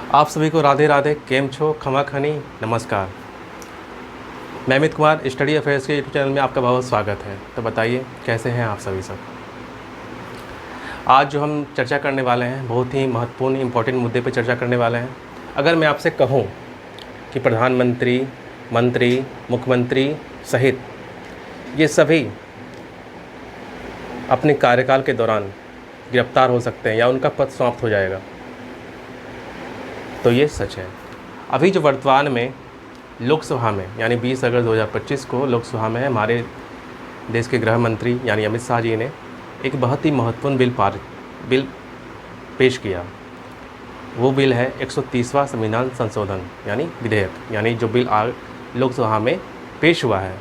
आप सभी को राधे राधे, केम छो, खमा खनी, नमस्कार। मैं अमित कुमार स्टडी अफेयर्स के यूट्यूब चैनल में आपका बहुत स्वागत है। तो बताइए कैसे हैं आप सभी सब। आज जो हम चर्चा करने वाले हैं बहुत ही महत्वपूर्ण इम्पोर्टेंट मुद्दे पर चर्चा करने वाले हैं। अगर मैं आपसे कहूँ कि प्रधानमंत्री, मंत्री, मुख्यमंत्री सहित ये सभी अपने कार्यकाल के दौरान गिरफ्तार हो सकते हैं या उनका पद समाप्त हो जाएगा, तो ये सच है। अभी जो वर्तमान में लोकसभा में यानी 20 अगस्त 2025 को लोकसभा में हमारे देश के गृह मंत्री यानी अमित शाह जी ने एक बहुत ही महत्वपूर्ण बिल पेश किया। वो बिल है 130वां संविधान संशोधन यानी विधेयक, यानी जो बिल लोकसभा में पेश हुआ है।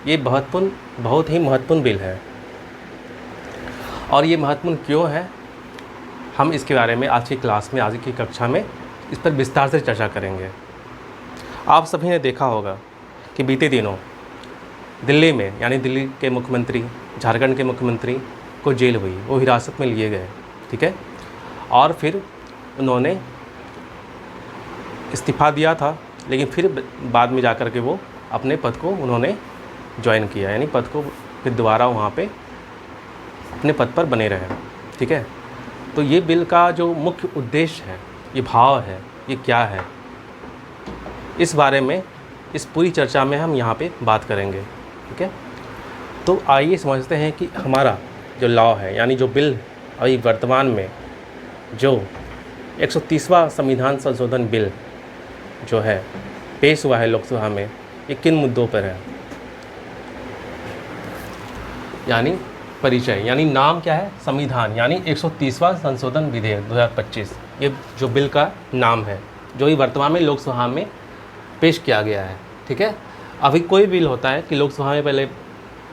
ये बहुत ही महत्वपूर्ण बिल है। और ये महत्वपूर्ण क्यों है, हम इसके बारे में आज की क्लास में, आज की कक्षा में इस पर विस्तार से चर्चा करेंगे। आप सभी ने देखा होगा कि बीते दिनों दिल्ली में यानी दिल्ली के मुख्यमंत्री, झारखंड के मुख्यमंत्री को जेल हुई, वो हिरासत में लिए गए, ठीक है। और फिर उन्होंने इस्तीफ़ा दिया था, लेकिन फिर बाद में जाकर के वो अपने पद को उन्होंने ज्वाइन किया, यानी पद को फिर दोबारा वहाँ पे अपने पद पर बने रहे, ठीक है। तो ये बिल का जो मुख्य उद्देश्य है, ये भाव है, ये क्या है, इस बारे में इस पूरी चर्चा में हम यहाँ पे बात करेंगे, ठीक है। तो आइए समझते हैं कि हमारा जो लॉ है यानी जो बिल अभी वर्तमान में जो 130वां संविधान संशोधन बिल जो है पेश हुआ है लोकसभा में, ये किन मुद्दों पर है। यानी परिचय, यानी नाम क्या है, संविधान, यानी 130वां संशोधन विधेयक 2025, ये जो बिल का नाम है, जो ही वर्तमान में लोकसभा में पेश किया गया है, ठीक है। अभी कोई बिल होता है कि लोकसभा में पहले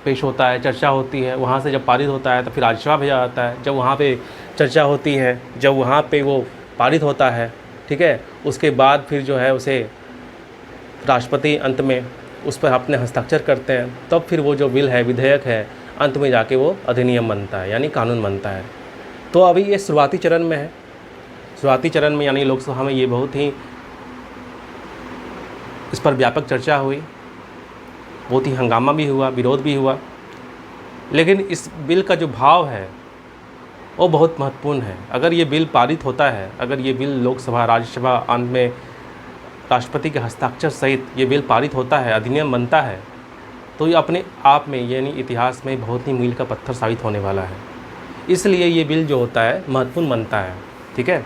पेश होता है, चर्चा होती है, वहाँ से जब पारित होता है तो फिर राज्यसभा भेजा जाता है, जब वहाँ पे चर्चा होती है, जब वहाँ पे वो पारित होता है, ठीक है, उसके बाद फिर जो है उसे राष्ट्रपति अंत में उस पर अपने हस्ताक्षर करते हैं, तब फिर वो जो बिल है, विधेयक है, अंत में जाके वो अधिनियम बनता है यानी कानून बनता है। तो अभी ये शुरुआती चरण में है। शुरुआती चरण में यानी लोकसभा में ये बहुत ही इस पर व्यापक चर्चा हुई, बहुत ही हंगामा भी हुआ, विरोध भी हुआ। लेकिन इस बिल का जो भाव है वो बहुत महत्वपूर्ण है। अगर ये बिल पारित होता है, अगर ये बिल लोकसभा, राज्यसभा अंत में राष्ट्रपति के हस्ताक्षर सहित ये बिल पारित होता है, अधिनियम बनता है, तो ये अपने आप में यानी इतिहास में बहुत ही मील का पत्थर साबित होने वाला है। इसलिए ये बिल जो होता है महत्वपूर्ण बनता है, ठीक है।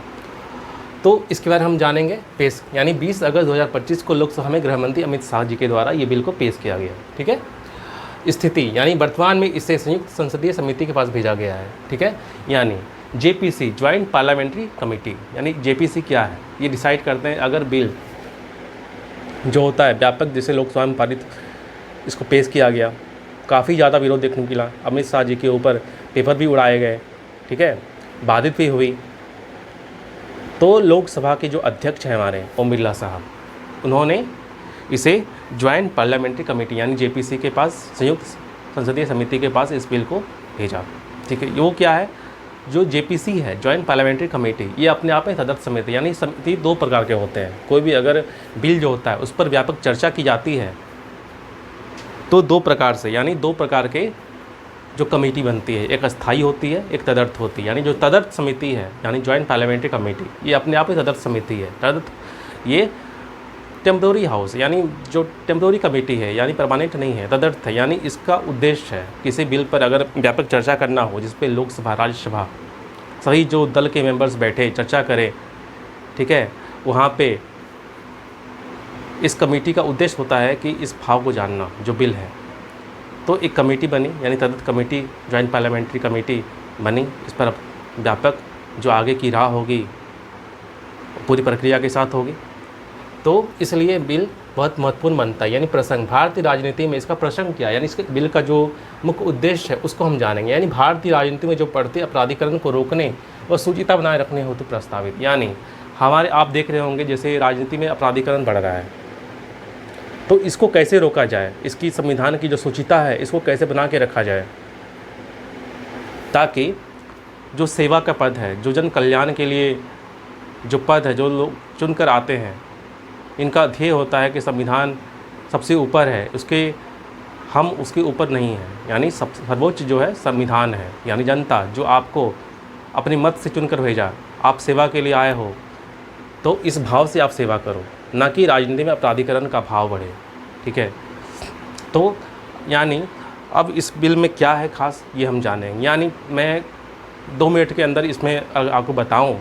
तो इसके बारे में हम जानेंगे पेश, यानी 20 अगस्त 2025 को लोकसभा में गृह मंत्री अमित शाह जी के द्वारा ये बिल को पेश किया गया, ठीक है। स्थिति, यानी वर्तमान में इसे संयुक्त संसदीय समिति के पास भेजा गया है, ठीक है। यानी जेपीसी, ज्वाइंट पार्लियामेंट्री कमेटी, यानी जेपीसी क्या है, ये डिसाइड करते हैं अगर बिल जो होता है व्यापक, जैसे लोकसभा में पारित इसको पेश किया गया, काफ़ी ज़्यादा विरोध देखने को मिला, अमित शाह जी के ऊपर पेपर भी उड़ाए गए, ठीक है, बाधित भी हुई। तो लोकसभा के जो अध्यक्ष हैं हमारे ओम बिरला साहब, उन्होंने इसे ज्वाइंट पार्लियामेंट्री कमेटी यानी जेपीसी के पास, संयुक्त संसदीय समिति के पास इस बिल को भेजा, ठीक है। वो क्या है, जो जेपीसी है, ज्वाइंट पार्लियामेंट्री कमेटी, ये अपने आप में तदर्थ समिति, यानी समिति दो प्रकार के होते हैं। कोई भी अगर बिल जो होता है उस पर व्यापक चर्चा की जाती है तो दो प्रकार से, यानी दो प्रकार के जो कमेटी बनती है, एक अस्थाई होती है, एक तदर्थ होती है। यानी जो तदर्थ समिति है यानी ज्वाइंट पार्लियामेंट्री कमेटी, ये अपने आप में तदर्थ समिति है। तदर्थ ये टेम्पोररी हाउस, यानी जो टेम्पोररी कमेटी है, यानी परमानेंट नहीं है, तदर्थ है। यानी इसका उद्देश्य है किसी बिल पर अगर व्यापक चर्चा करना हो, जिस पे लोकसभा, राज्यसभा सभी जो दल के मेंबर्स बैठे चर्चा करें, ठीक है, वहाँ पे इस कमेटी का उद्देश्य होता है कि इस भाव को जानना, जो बिल है। तो एक कमेटी बनी, यानी तदर्थ कमेटी, ज्वाइंट पार्लियामेंट्री कमेटी बनी, इस पर व्यापक जो आगे की राह होगी पूरी प्रक्रिया के साथ होगी। तो इसलिए बिल बहुत महत्वपूर्ण बनता है, यानी प्रसंग, भारतीय राजनीति में इसका प्रसंग क्या है, यानी इसके बिल का जो मुख्य उद्देश्य है उसको हम जानेंगे। यानी भारतीय राजनीति में जो बढ़ते अपराधीकरण को रोकने व सूचिता बनाए रखने हेतु प्रस्तावित, यानी हमारे आप देख रहे होंगे जैसे राजनीति में अपराधीकरण बढ़ रहा है, तो इसको कैसे रोका जाए, इसकी संविधान की जो सूचिता है इसको कैसे बना के रखा जाए, ताकि जो सेवा का पद है, जो जन कल्याण के लिए जो पद है, जो लोग चुनकर आते हैं, इनका ध्येय होता है कि संविधान सबसे ऊपर है, हम उसके ऊपर नहीं हैं। यानी सर्वोच्च जो है संविधान है, यानी जनता जो आपको अपने मत से चुनकर भेजा, आप सेवा के लिए आए हो, तो इस भाव से आप सेवा करो, ना कि राजनीति में अपराधीकरण का भाव बढ़े। ठीक है, तो यानी अब इस बिल में क्या है खास, ये हम जानेंगे। यानी मैं 2 मिनट के अंदर इसमें आपको बताऊं,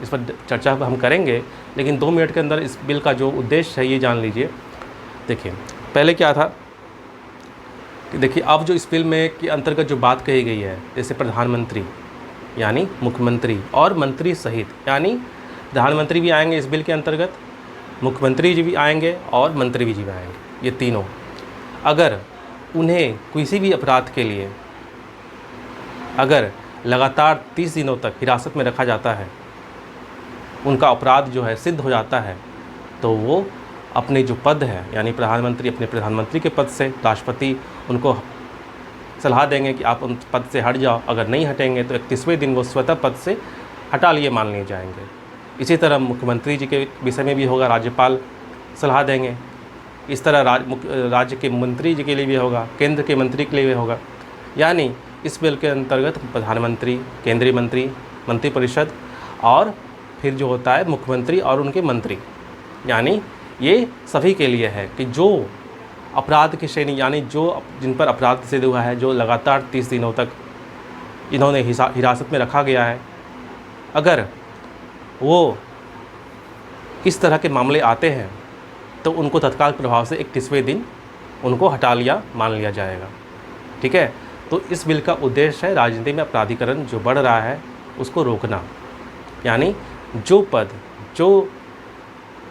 इस पर चर्चा हम करेंगे, लेकिन 2 मिनट के अंदर इस बिल का जो उद्देश्य है ये जान लीजिए। देखिए, पहले क्या था कि देखिए, अब जो इस बिल में के अंतर्गत जो बात कही गई है, जैसे प्रधानमंत्री यानी मुख्यमंत्री और मंत्री सहित, यानी प्रधानमंत्री भी आएंगे इस बिल के अंतर्गत, मुख्यमंत्री जी भी आएंगे और मंत्री जी भी आएंगे, ये तीनों, अगर उन्हें किसी भी अपराध के लिए अगर लगातार 30 दिनों तक हिरासत में रखा जाता है, उनका अपराध जो है सिद्ध हो जाता है, तो वो अपने जो पद है, यानी प्रधानमंत्री अपने प्रधानमंत्री के पद से, राष्ट्रपति उनको सलाह देंगे कि आप उन पद से हट जाओ, अगर नहीं हटेंगे तो 31वें दिन वो स्वतः पद से हटा लिए मान लिए जाएंगे। इसी तरह मुख्यमंत्री जी के विषय में भी होगा, राज्यपाल सलाह देंगे। इस तरह राज्य के मंत्री जी के लिए भी होगा, केंद्र के मंत्री के लिए भी होगा। यानी इस बिल के अंतर्गत प्रधानमंत्री, केंद्रीय मंत्री, मंत्रिपरिषद और फिर जो होता है मुख्यमंत्री और उनके मंत्री, यानी ये सभी के लिए है कि जो अपराध की श्रेणी, यानी जो जिन पर अपराध सिद्ध हुआ है, जो लगातार 30 दिनों तक इन्होंने हिरासत में रखा गया है, अगर वो इस तरह के मामले आते हैं तो उनको तत्काल प्रभाव से 31वें दिन उनको हटा लिया मान लिया जाएगा। ठीक है, तो इस बिल का उद्देश्य है राजनीति में अपराधीकरण जो बढ़ रहा है उसको रोकना। यानी जो पद, जो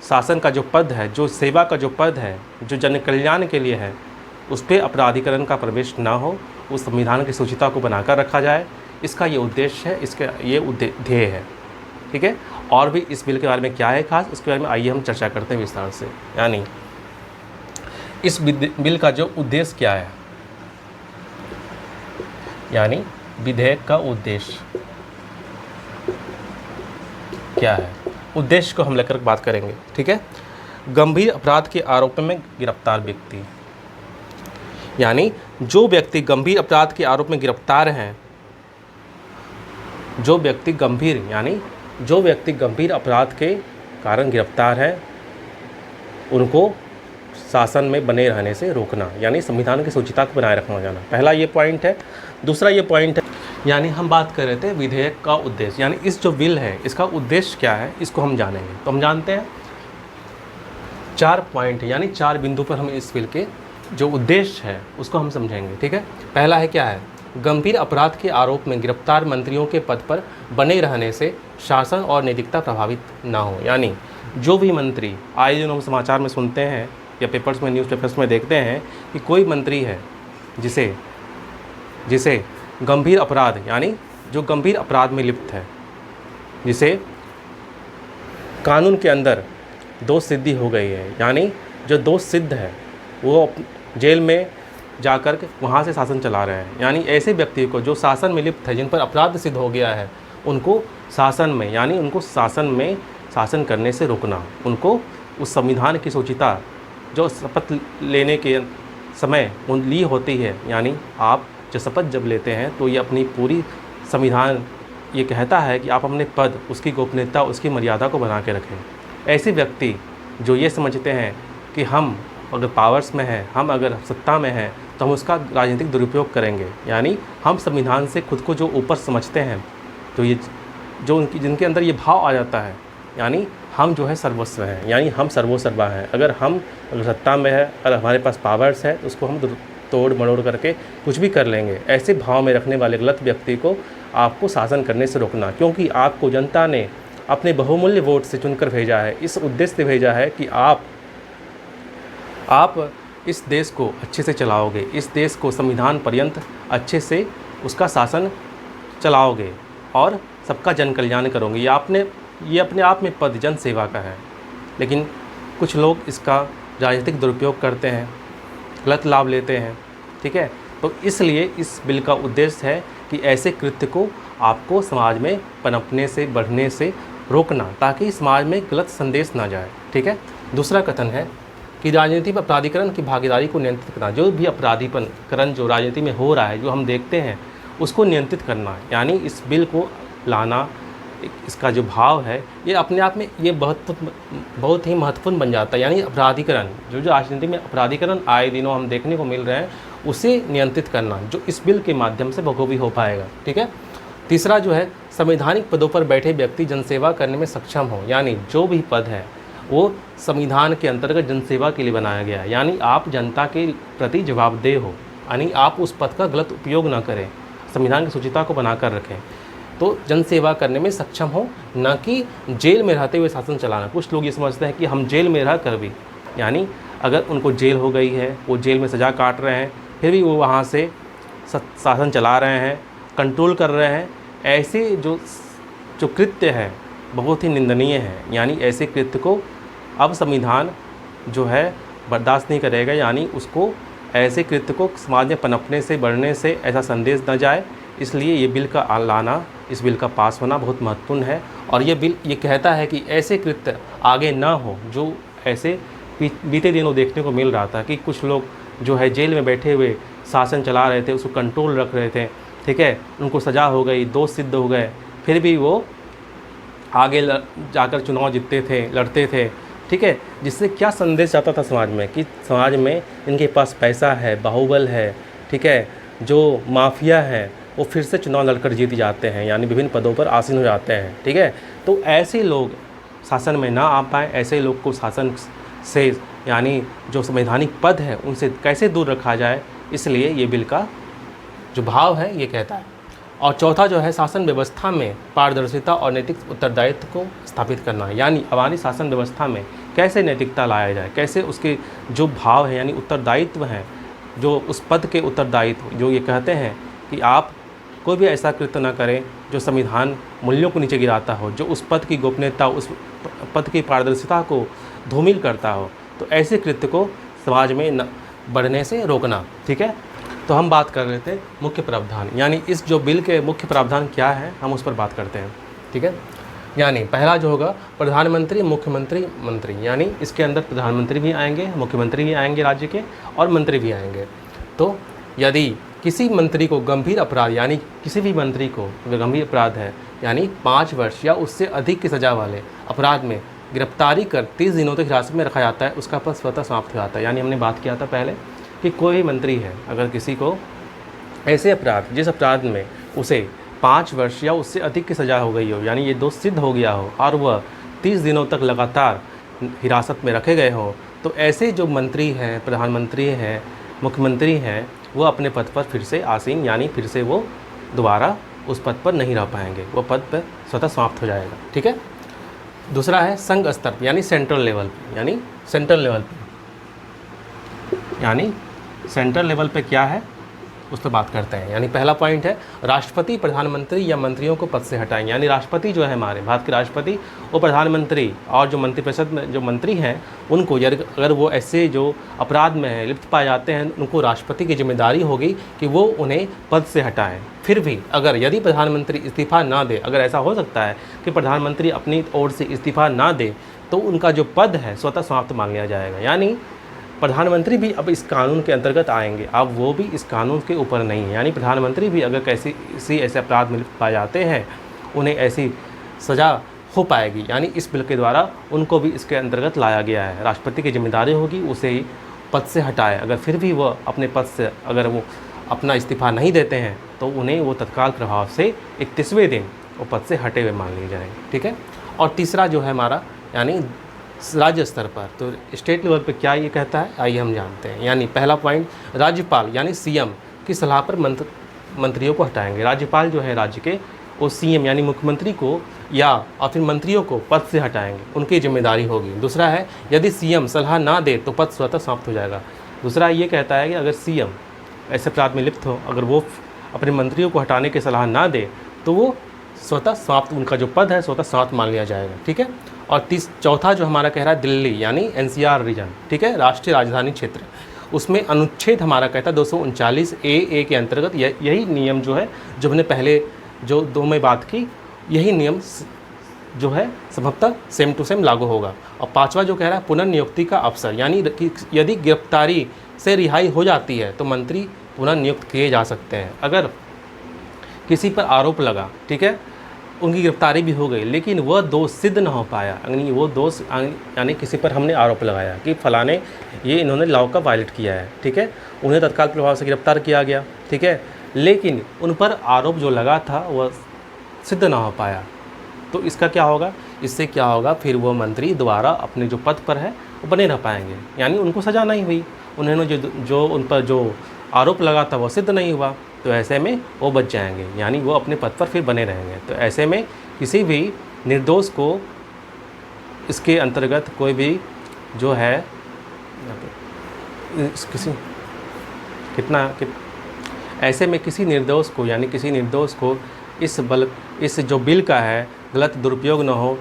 शासन का जो पद है, जो सेवा का जो पद है, जो जन कल्याण के लिए है, उस पर अपराधीकरण का प्रवेश ना हो, उस संविधान की सूचिता को बनाकर रखा जाए, इसका ये उद्देश्य है, इसका ये ध्येय है। ठीक है, और भी इस बिल के बारे में क्या है खास, उसके बारे में आइए हम चर्चा करते हैं विस्तार से। यानी इस बिल का जो उद्देश्य क्या है, यानी विधेयक का उद्देश्य क्या है, उद्देश्य को हम लेकर बात करेंगे। ठीक है, गंभीर अपराध के आरोप में गिरफ्तार व्यक्ति, यानी जो व्यक्ति गंभीर अपराध के आरोप में गिरफ्तार हैं, जो व्यक्ति गंभीर अपराध के कारण गिरफ्तार है, उनको शासन में बने रहने से रोकना, यानी संविधान की सूचिता को बनाए रखना जाना। पहला ये पॉइंट है। दूसरा ये पॉइंट है, यानी हम बात कर रहे थे विधेयक का उद्देश्य, यानी इस जो बिल है इसका उद्देश्य क्या है, इसको हम जानेंगे। तो हम जानते हैं 4 पॉइंट, यानी 4 बिंदु पर हम इस बिल के जो उद्देश्य है उसको हम समझेंगे। ठीक है, पहला है क्या है, गंभीर अपराध के आरोप में गिरफ्तार मंत्रियों के पद पर बने रहने से शासन और नैतिकता प्रभावित ना हो। यानी जो भी मंत्री, आए दिन हम समाचार में सुनते हैं या पेपर्स में, न्यूज़पेपर्स में देखते हैं कि कोई मंत्री है जिसे गंभीर अपराध, यानी जो गंभीर अपराध में लिप्त है, जिसे कानून के अंदर दोष सिद्धि हो गई है, यानी जो दोष सिद्ध है वो जेल में जाकर के वहाँ से शासन चला रहे हैं। यानी ऐसे व्यक्ति को जो शासन में लिप्त है, जिन पर अपराध सिद्ध हो गया है, उनको शासन में, यानी उनको शासन करने से रोकना, उनको उस संविधान की सूचिता जो शपथ लेने के समय ली होती है, यानी आप जो शपथ जब लेते हैं तो ये अपनी पूरी संविधान ये कहता है कि आप अपने पद, उसकी गोपनीयता, उसकी मर्यादा को बना के रखें। ऐसे व्यक्ति जो ये समझते हैं कि हम अगर पावर्स में हैं, हम अगर सत्ता में हैं, तो हम उसका राजनीतिक दुरुपयोग करेंगे, यानी हम संविधान से खुद को जो ऊपर समझते हैं, तो ये जो जिनके अंदर ये भाव आ जाता है, यानी हम जो है सर्वस्व हैं, यानी हम सर्वोसर्वा हैं। अगर सत्ता में है, अगर हमारे पास पावर्स है, तो उसको हम तोड़ मरोड़ करके कुछ भी कर लेंगे। ऐसे भाव में रखने वाले गलत व्यक्ति को आपको शासन करने से रोकना, क्योंकि आपको जनता ने अपने बहुमूल्य वोट से चुनकर भेजा है, इस उद्देश्य से भेजा है कि आप इस देश को अच्छे से चलाओगे, इस देश को संविधान पर्यंत अच्छे से उसका शासन चलाओगे और सबका जन कल्याण करोगे। ये अपने आप में पद जन सेवा का है, लेकिन कुछ लोग इसका राजनीतिक दुरुपयोग करते हैं, गलत लाभ लेते हैं। ठीक है, तो इसलिए इस बिल का उद्देश्य है कि ऐसे कृत्य को आपको समाज में पनपने से, बढ़ने से रोकना, ताकि समाज में गलत संदेश ना जाए। ठीक है। दूसरा कथन है कि राजनीति में अपराधीकरण की भागीदारी को नियंत्रित करना। जो भी अपराधीकरण जो राजनीति में हो रहा है, जो हम देखते हैं, उसको नियंत्रित करना, यानी इस बिल को लाना, इसका जो भाव है ये अपने आप में ये बहुत ही महत्वपूर्ण बन जाता है। यानी अपराधीकरण, जो राजनीति में अपराधीकरण आए दिनों हम देखने को मिल रहे हैं, उसे नियंत्रित करना, जो इस बिल के माध्यम से बखूबी हो पाएगा। ठीक है। तीसरा जो है, संवैधानिक पदों पर बैठे व्यक्ति जनसेवा करने में सक्षम हो। यानी जो भी पद है वो संविधान के अंतर्गत जनसेवा के लिए बनाया गया है। यानी आप जनता के प्रति जवाबदेह हो, यानी आप उस पद का गलत उपयोग ना करें, संविधान की सूचिता को बनाकर रखें, तो जनसेवा करने में सक्षम हो, न कि जेल में रहते हुए शासन चलाना। कुछ लोग ये समझते हैं कि हम जेल में रह कर भी, यानी अगर उनको जेल हो गई है, वो जेल में सज़ा काट रहे हैं, फिर भी वो वहाँ से शासन चला रहे हैं, कंट्रोल कर रहे हैं, ऐसे जो कृत्य है बहुत ही निंदनीय है। यानी ऐसे कृत्य को अब संविधान जो है बर्दाश्त नहीं करेगा। यानी उसको, ऐसे कृत्य को समाज में पनपने से, बढ़ने से ऐसा संदेश न जाए, इसलिए ये बिल का लाना, इस बिल का पास होना बहुत महत्वपूर्ण है। और ये बिल ये कहता है कि ऐसे कृत्य आगे ना हो, जो ऐसे बीते दिनों देखने को मिल रहा था कि कुछ लोग जो है जेल में बैठे हुए शासन चला रहे थे, उसको कंट्रोल रख रहे थे। ठीक है। उनको सज़ा हो गई, दोष सिद्ध हो गए, फिर भी वो आगे जाकर चुनाव जीतते थे, लड़ते थे। ठीक है। जिससे क्या संदेश आता था समाज में कि समाज में इनके पास पैसा है, बाहुबल है। ठीक है। जो माफिया है वो फिर से चुनाव लड़कर जीत जाते हैं, यानी विभिन्न पदों पर आसीन हो जाते हैं। ठीक है। तो ऐसे लोग शासन में ना आ पाएँ, ऐसे लोग को शासन से, यानी जो संवैधानिक पद है उनसे कैसे दूर रखा जाए, इसलिए ये बिल का जो भाव है ये कहता है। और चौथा जो है, शासन व्यवस्था में पारदर्शिता और नैतिक उत्तरदायित्व को स्थापित करना। यानी हमारी शासन व्यवस्था में कैसे नैतिकता लाया जाए, कैसे उसके जो भाव है, यानी उत्तरदायित्व हैं, जो उस पद के उत्तरदायित्व, जो ये कहते हैं कि आप कोई भी ऐसा कृत्य न करें जो संविधान मूल्यों को नीचे गिराता हो, जो उस पद की गोपनीयता, उस पद की पारदर्शिता को धूमिल करता हो, तो ऐसे कृत्य को समाज में न बढ़ने से रोकना। ठीक है। तो हम बात कर रहे थे मुख्य प्रावधान, यानी इस जो बिल के मुख्य प्रावधान क्या है, हम उस पर बात करते हैं। ठीक है। यानी पहला जो होगा, प्रधानमंत्री, मुख्यमंत्री, मंत्री। यानी इसके अंदर प्रधानमंत्री भी आएंगे, मुख्यमंत्री भी आएंगे राज्य के, और मंत्री भी आएंगे। तो यदि किसी मंत्री को गंभीर अपराध, यानी किसी भी मंत्री को अगर गंभीर अपराध है, यानी 5 वर्ष या उससे अधिक की सज़ा वाले अपराध में गिरफ्तारी कर 30 दिनों तक हिरासत में रखा जाता है, उसका पद स्वतः समाप्त हो जाता है। यानी हमने बात किया था पहले कि कोई भी मंत्री है, अगर किसी को ऐसे अपराध, जिस अपराध में उसे 5 वर्ष या उससे अधिक की सज़ा हो गई हो, यानी ये दोष सिद्ध हो गया हो, और वह 30 दिनों तक लगातार हिरासत में रखे गए हों, तो ऐसे जो मंत्री हैं, प्रधानमंत्री हैं, मुख्यमंत्री हैं, वो अपने पद पर फिर से आसीन, यानी फिर से वो दोबारा उस पद पर नहीं रह पाएंगे, वो पद पर स्वतः समाप्त हो जाएगा। ठीक है। दूसरा है संघ स्तर, यानी सेंट्रल लेवल पे, यानी सेंट्रल लेवल पे क्या है उस पर बात करते हैं। यानी पहला पॉइंट है, राष्ट्रपति प्रधानमंत्री या मंत्रियों को पद से हटाएंगे। यानी राष्ट्रपति जो है, हमारे भारत के राष्ट्रपति, वो प्रधानमंत्री और जो मंत्रिपरिषद में जो मंत्री हैं, उनको अगर वो ऐसे जो अपराध में है लिप्त पाए जाते हैं, उनको राष्ट्रपति की जिम्मेदारी होगी कि वो उन्हें पद से हटाएं। फिर भी यदि प्रधानमंत्री इस्तीफ़ा ना दे, अगर ऐसा हो सकता है कि प्रधानमंत्री अपनी ओर से इस्तीफ़ा ना दे, तो उनका जो पद है स्वतः समाप्त मान लिया जाएगा। यानी प्रधानमंत्री भी अब इस कानून के अंतर्गत आएंगे, अब वो भी इस कानून के ऊपर नहीं है। यानी प्रधानमंत्री भी अगर किसी ऐसे अपराध में लिप्त पाए जाते हैं, उन्हें ऐसी सज़ा हो पाएगी। यानी इस बिल के द्वारा उनको भी इसके अंतर्गत लाया गया है। राष्ट्रपति की जिम्मेदारी होगी उसे ही पद से हटाए। अगर फिर भी वह अपने पद से अगर वो अपना इस्तीफ़ा नहीं देते हैं, तो उन्हें वो तत्काल प्रभाव से 31वें दिन वो पद से हटे हुए मान लिए जाएंगे। ठीक है। और तीसरा जो है हमारा, यानी राज्य स्तर पर, तो स्टेट लेवल पे क्या ये कहता है, आइए हम जानते हैं। यानी पहला पॉइंट, राज्यपाल यानी सीएम की सलाह पर मंत्रियों को हटाएंगे। राज्यपाल जो है राज्य के, वो सीएम यानी मुख्यमंत्री को और फिर मंत्रियों को पद से हटाएंगे, उनकी जिम्मेदारी होगी। दूसरा है, यदि सीएम सलाह ना दे तो पद स्वतः समाप्त हो जाएगा। दूसरा ये कहता है कि अगर सीएम ऐसे अपराध में लिप्त हो, अगर वो अपने मंत्रियों को हटाने की सलाह ना दे, तो वो स्वतः समाप्त, उनका जो पद है स्वतः समाप्त मान लिया जाएगा। ठीक है। और चौथा जो हमारा कह रहा है, दिल्ली यानी एनसीआर रीजन, ठीक है, राष्ट्रीय राजधानी क्षेत्र, उसमें अनुच्छेद हमारा कहता है 239A के अंतर्गत यही नियम जो है, जो हमने पहले जो 2 में बात की, यही नियम जो है संभवतः सेम टू सेम लागू होगा। और पांचवा जो कह रहा है पुनर्नियुक्ति का अवसर, यानी कि यदि गिरफ्तारी से रिहाई हो जाती है तो मंत्री पुनर्नियुक्त किए जा सकते हैं। अगर किसी पर आरोप लगा, ठीक है, उनकी गिरफ्तारी भी हो गई, लेकिन वह दोष सिद्ध ना हो पाया, यानी वो दोष, यानी किसी पर हमने आरोप लगाया कि फलाने ये इन्होंने लॉ का वायलेट किया है, ठीक है, उन्हें तत्काल प्रभाव से गिरफ्तार किया गया, ठीक है, लेकिन उन पर आरोप जो लगा था वह सिद्ध ना हो पाया, तो इसका क्या होगा, इससे क्या होगा, फिर वो मंत्री दोबारा अपने जो पद पर है वो बने रह पाएंगे, यानी उनको सज़ा नहीं हुई, उन्होंने जो उन पर जो आरोप लगा था वो सिद्ध नहीं हुआ, तो ऐसे में वो बच जाएंगे, यानी वो अपने पद पर फिर बने रहेंगे। तो ऐसे में किसी भी निर्दोष को इसके अंतर्गत कोई भी जो है ऐसे में किसी निर्दोष को, यानी किसी निर्दोष को इस जो बिल का है गलत दुरुपयोग न हो,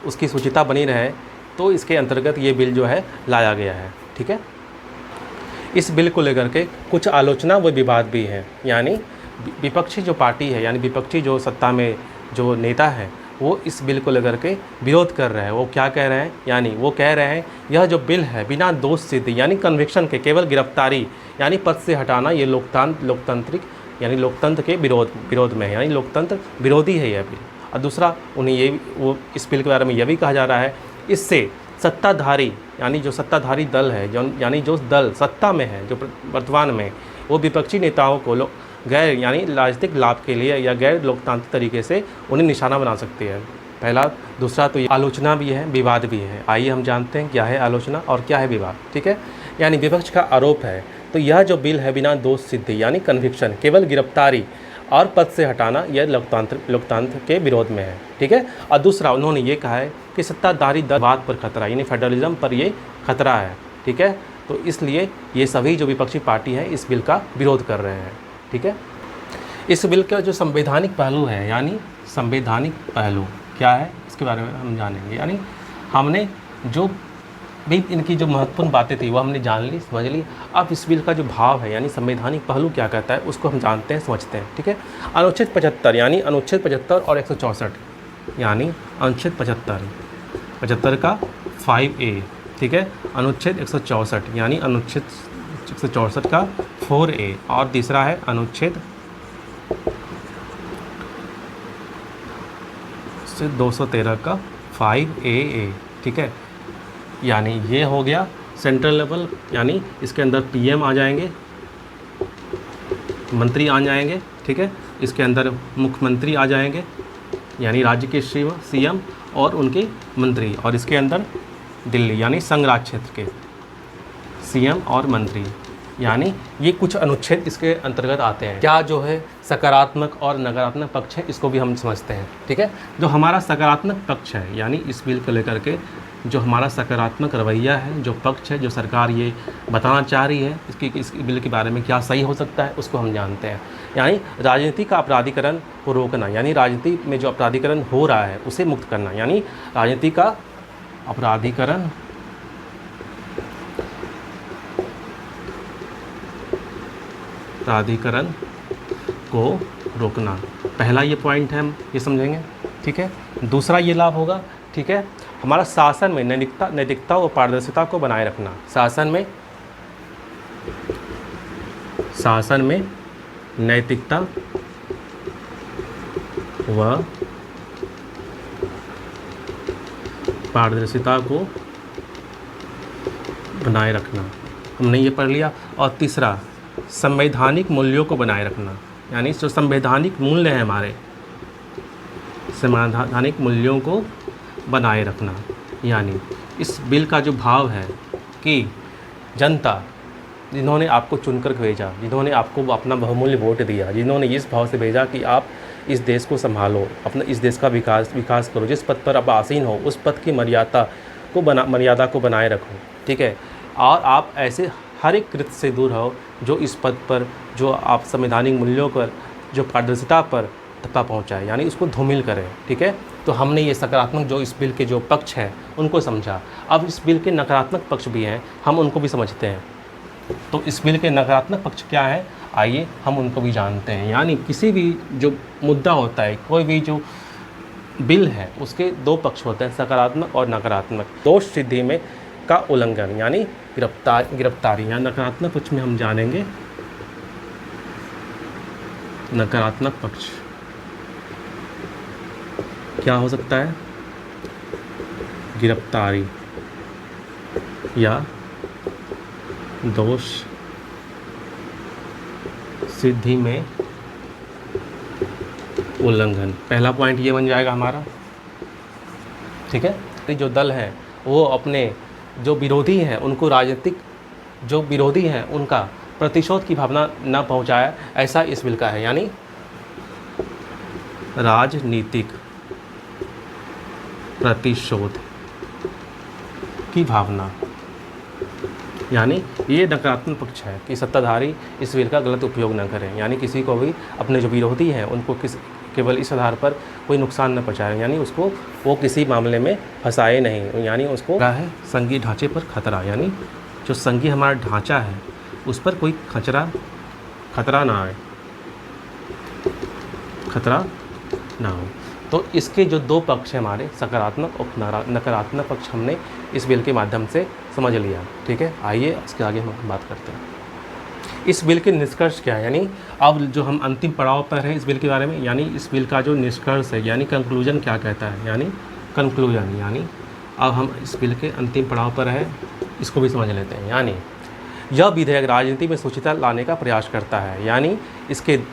उसकी सूचिता बनी रहे, तो इसके अंतर्गत ये बिल जो है लाया गया है, ठीक है। इस बिल को लेकर के कुछ आलोचना व विवाद भी है, यानी विपक्षी जो पार्टी है, यानी विपक्षी जो सत्ता में जो नेता है, वो इस बिल को लेकर के विरोध कर रहे हैं। वो क्या कह रहे हैं, यानी वो कह रहे हैं यह जो बिल है बिना दोष सिद्ध, यानी कन्विक्शन के, केवल गिरफ्तारी यानी पद से हटाना, ये लोकतांत्रिक यानी लोकतंत्र के विरोध में है, यानी लोकतंत्र विरोधी है यह बिल। और दूसरा उन्हें वो इस बिल के बारे में यह भी कहा जा रहा है, इससे सत्ताधारी, यानी जो सत्ताधारी दल है, यानी जो दल सत्ता में है, जो वर्तमान में, वो विपक्षी नेताओं को गैर यानी राजनीतिक लाभ के लिए या गैर लोकतांत्रिक तरीके से उन्हें निशाना बना सकती है। पहला। दूसरा तो ये आलोचना भी है, विवाद भी है। आइए हम जानते हैं क्या है आलोचना और क्या है विवाद, ठीक है। यानी विपक्ष का आरोप है, तो यह जो बिल है बिना दोष सिद्ध यानी कन्विक्शन, केवल गिरफ्तारी और पद से हटाना, यह लोकतंत्र के विरोध में है, ठीक है। और दूसरा उन्होंने ये कहा है कि सत्ताधारी दलवाद पर खतरा, यानी फेडरलिज्म पर ये खतरा है, ठीक है। तो इसलिए ये सभी जो विपक्षी पार्टी हैं इस बिल का विरोध कर रहे हैं, ठीक है। इस बिल का जो संवैधानिक पहलू है, यानी संवैधानिक पहलू क्या है इसके बारे में हम जानेंगे। यानी हमने जो भी इनकी जो महत्वपूर्ण बातें थी वो हमने जान ली, समझ ली। अब इस बिल का जो भाव है यानी संवैधानिक पहलू क्या कहता है उसको हम जानते हैं, समझते हैं, ठीक है। अनुच्छेद 75 यानी अनुच्छेद 75 और 164 यानी अनुच्छेद 75 का 5A, ठीक है। अनुच्छेद 164 यानी अनुच्छेद 164 का 4A और तीसरा है अनुच्छेद 213 का 5AA, ठीक है। यानी ये हो गया सेंट्रल लेवल, यानी इसके अंदर PM आ जाएंगे, मंत्री आ जाएंगे, ठीक है। इसके अंदर मुख्यमंत्री आ जाएंगे यानी राज्य के CM और उनके मंत्री, और इसके अंदर दिल्ली यानी संघ राज क्षेत्र के CM और मंत्री, यानी ये कुछ अनुच्छेद इसके अंतर्गत आते हैं। क्या जो है सकारात्मक और नकारात्मक पक्ष है इसको भी हम समझते हैं, ठीक है। जो हमारा सकारात्मक पक्ष है यानी इस बिल को लेकर के जो हमारा सकारात्मक रवैया है, जो पक्ष है, जो सरकार ये बताना चाह रही है इस बिल के बारे में क्या सही हो सकता है उसको हम जानते हैं। यानी राजनीति का अपराधीकरण को रोकना, यानी राजनीति में जो अपराधीकरण हो रहा है उसे मुक्त करना, यानी राजनीति का अपराधीकरण को रोकना, पहला ये पॉइंट है, हम ये समझेंगे, ठीक है। दूसरा ये लाभ होगा, ठीक है, हमारा शासन में नैतिकता और पारदर्शिता को बनाए रखना। शासन में नैतिकता व पारदर्शिता को बनाए रखना, हमने ये पढ़ लिया। और तीसरा संवैधानिक मूल्यों को बनाए रखना, यानी जो संवैधानिक मूल्य हैं हमारे, संवैधानिक मूल्यों को बनाए रखना। यानी इस बिल का जो भाव है कि जनता जिन्होंने आपको चुनकर भेजा, जिन्होंने आपको अपना बहुमूल्य वोट दिया, जिन्होंने इस भाव से भेजा कि आप इस देश को संभालो, अपना इस देश का विकास करो, जिस पद पर आप आसीन हो उस पद की मर्यादा को बनाए रखो, ठीक है। और आप ऐसे हर एक कृत्य से दूर हो जो इस पद पर, जो आप संवैधानिक मूल्यों पर, जो पारदर्शिता पर धक्का पहुँचाए, यानी उसको धूमिल करें, ठीक है। तो हमने ये सकारात्मक जो इस बिल के जो पक्ष हैं उनको समझा। अब इस बिल के नकारात्मक पक्ष भी हैं, हम उनको भी समझते हैं। तो इस बिल के नकारात्मक पक्ष क्या है, आइए हम उनको भी जानते हैं। यानी किसी भी जो मुद्दा होता है, कोई भी जो बिल है उसके दो पक्ष होते हैं, सकारात्मक और नकारात्मक। दोष सिद्धि में का उल्लंघन यानी गिरफ्तारी। या नकारात्मक पक्ष में हम जानेंगे, नकारात्मक पक्ष क्या हो सकता है, गिरफ्तारी या दोष सिद्धि में उल्लंघन। पहला पॉइंट ये बन जाएगा हमारा, ठीक है। जो दल है वो अपने जो विरोधी हैं उनको राजनीतिक जो विरोधी हैं उनका प्रतिशोध की भावना न पहुंचाया, ऐसा इस बिल का है। यानी राजनीतिक प्रतिशोध की भावना, यानी ये नकारात्मक पक्ष है कि सत्ताधारी इस बिल का गलत उपयोग न करें, यानी किसी को भी अपने जो विरोधी हैं उनको केवल इस आधार पर कोई नुकसान न पहुंचाए, यानी उसको वो किसी मामले में फंसाए नहीं, यानी उसको क्या है, संघीय ढांचे पर खतरा, यानी जो संघीय हमारा ढांचा है उस पर कोई खतरा ना आए, खतरा ना हो। तो इसके जो दो पक्ष हैं हमारे, सकारात्मक और नकारात्मक पक्ष, हमने इस बिल के माध्यम से समझ लिया, ठीक है। आइए इसके आगे हम बात करते हैं। इस बिल के निष्कर्ष क्या है, यानी अब जो हम अंतिम पड़ाव पर हैं इस बिल के बारे में, यानी इस बिल का जो निष्कर्ष है यानी कंक्लूजन क्या कहता है, यानी कंक्लूजन, यानी अब हम इस बिल के अंतिम पड़ाव पर हैं, इसको भी समझ लेते हैं। यानी यह विधेयक राजनीति में शुचिता लाने का प्रयास करता है, यानी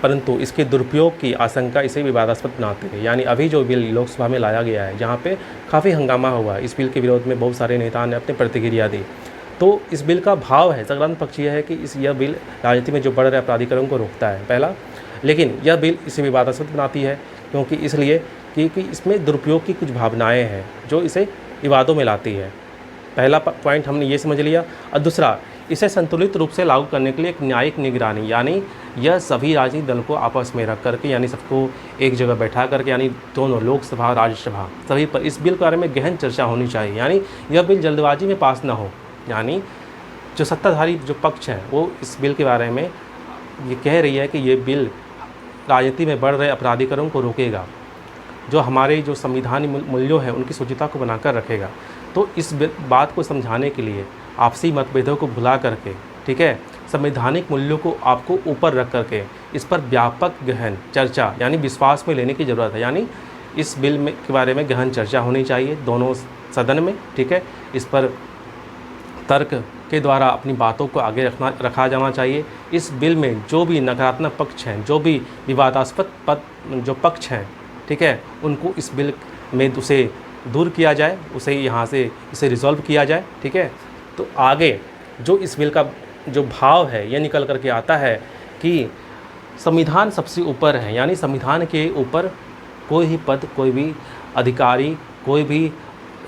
परंतु इसके दुरुपयोग की आशंका इसे विवादास्पद बनाती है। यानी अभी जो बिल लोकसभा में लाया गया है जहाँ पे काफ़ी हंगामा हुआ, इस बिल के विरोध में बहुत सारे नेताओं ने अपनी प्रतिक्रिया दी। तो इस बिल का भाव है, सकारात्मक पक्ष यह है कि यह बिल राजनीति में जो बढ़ रहे अपराधीकरण को रोकता है, पहला। लेकिन यह बिल इसे विवादास्पद बनाती है क्योंकि इसमें दुरुपयोग की कुछ भावनाएँ हैं जो इसे विवादों में लाती है। पहला पॉइंट हमने ये समझ लिया। और दूसरा, इसे संतुलित रूप से लागू करने के लिए एक न्यायिक निगरानी, यानी यह सभी राजनीतिक दल को आपस में रख करके, यानी सबको एक जगह बैठा करके, यानी दोनों लोकसभा राज्यसभा सभी पर इस बिल के बारे में गहन चर्चा होनी चाहिए। यानी यह बिल जल्दबाजी में पास ना हो, यानी जो सत्ताधारी जो पक्ष है वो इस बिल के बारे में ये कह रही है कि ये बिल राजनीति में बढ़ रहे अपराधीकरण को रोकेगा, जो हमारे जो संविधानिक मूल्यों हैं उनकी शुचिता को बनाकर रखेगा। तो इस बात को समझाने के लिए आपसी मतभेदों को भुला करके, ठीक है, संवैधानिक मूल्यों को आपको ऊपर रख करके इस पर व्यापक गहन चर्चा यानी विश्वास में लेने की ज़रूरत है। यानी इस बिल में के बारे में गहन चर्चा होनी चाहिए दोनों सदन में, ठीक है। इस पर तर्क के द्वारा अपनी बातों को आगे रखा जाना चाहिए। इस बिल में जो भी नकारात्मक पक्ष हैं, जो भी विवादास्पद जो पक्ष हैं, ठीक है, उनको इस बिल में उसे दूर किया जाए, उसे यहाँ से इसे रिजॉल्व किया जाए, ठीक है। तो आगे जो इस बिल का जो भाव है यह निकल करके आता है कि संविधान सबसे ऊपर है, यानी संविधान के ऊपर कोई भी पद, कोई भी अधिकारी, कोई भी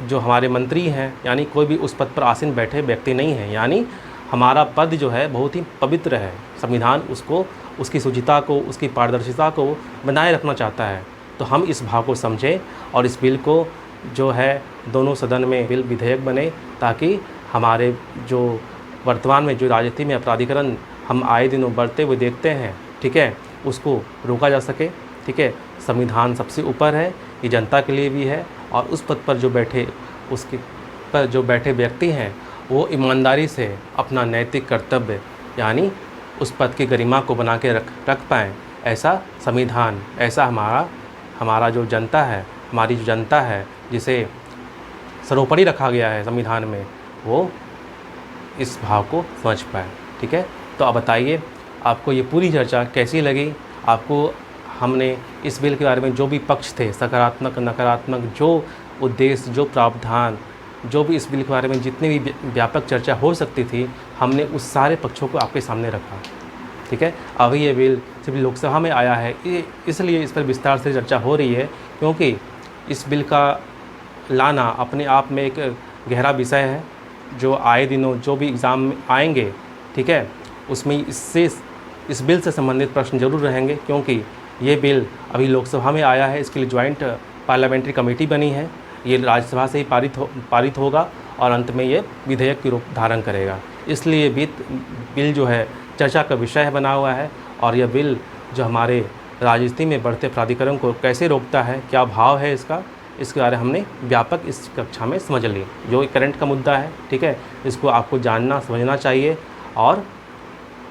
जो हमारे मंत्री हैं, यानी कोई भी उस पद पर आसीन बैठे व्यक्ति नहीं है। यानी हमारा पद जो है बहुत ही पवित्र है, संविधान उसको, उसकी शुचिता को, उसकी पारदर्शिता को बनाए रखना चाहता है। तो हम इस भाव को समझें और इस बिल को जो है दोनों सदन में बिल विधेयक बने, ताकि हमारे जो वर्तमान में जो राजनीति में अपराधीकरण हम आए दिनों बढ़ते हुए देखते हैं, ठीक है, उसको रोका जा सके, ठीक है। संविधान सबसे ऊपर है, ये जनता के लिए भी है, और उस पद पर जो बैठे उसके पर जो बैठे व्यक्ति हैं वो ईमानदारी से अपना नैतिक कर्तव्य यानी उस पद की गरिमा को बना के रख पाएँ, ऐसा संविधान, ऐसा हमारा जो जनता है, हमारी जो जनता है जिसे सर्वोपरि रखा गया है संविधान में, वो इस भाव को समझ पाए, ठीक है। तो अब बताइए आपको ये पूरी चर्चा कैसी लगी। आपको हमने इस बिल के बारे में जो भी पक्ष थे, सकारात्मक नकारात्मक, जो उद्देश्य, जो प्रावधान, जो भी इस बिल के बारे में जितनी भी व्यापक चर्चा हो सकती थी, हमने उस सारे पक्षों को आपके सामने रखा, ठीक है। अभी ये बिल सिर्फ लोकसभा में आया है, इसलिए इस पर विस्तार से चर्चा हो रही है, क्योंकि इस बिल का लाना अपने आप में एक गहरा विषय है, जो आए दिनों जो भी एग्ज़ाम में आएंगे, ठीक है, उसमें इस बिल से संबंधित प्रश्न जरूर रहेंगे, क्योंकि ये बिल अभी लोकसभा में आया है, इसके लिए ज्वाइंट पार्लियामेंट्री कमेटी बनी है, ये राज्यसभा से ही पारित होगा और अंत में ये विधेयक की रूप धारण करेगा। इसलिए बिल जो है चर्चा का विषय बना हुआ है, और यह बिल जो हमारे राजनीति में बढ़ते अपराधीकरण को कैसे रोकता है, क्या भाव है इसके बारे में हमने व्यापक इस कक्षा में समझ लिए। जो करंट का मुद्दा है, ठीक है, इसको आपको जानना समझना चाहिए और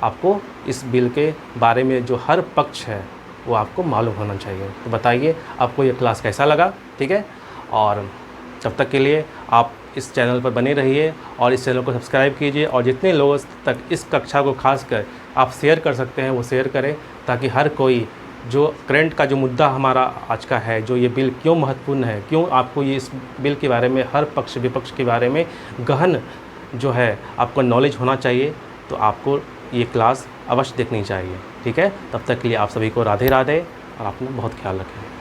आपको इस बिल के बारे में जो हर पक्ष है वो आपको मालूम होना चाहिए। तो बताइए आपको ये क्लास कैसा लगा, ठीक है। और जब तक के लिए आप इस चैनल पर बने रहिए और इस चैनल को सब्सक्राइब कीजिए और जितने लोगों तक इस कक्षा को खासकर आप शेयर कर सकते हैं वो शेयर करें, ताकि हर कोई जो करंट का जो मुद्दा हमारा आज का है, जो ये बिल क्यों महत्वपूर्ण है, क्यों आपको ये इस बिल के बारे में हर पक्ष विपक्ष के बारे में गहन जो है आपको नॉलेज होना चाहिए। तो आपको ये क्लास अवश्य देखनी चाहिए, ठीक है। तब तक के लिए आप सभी को राधे राधे और अपना बहुत ख्याल रखें।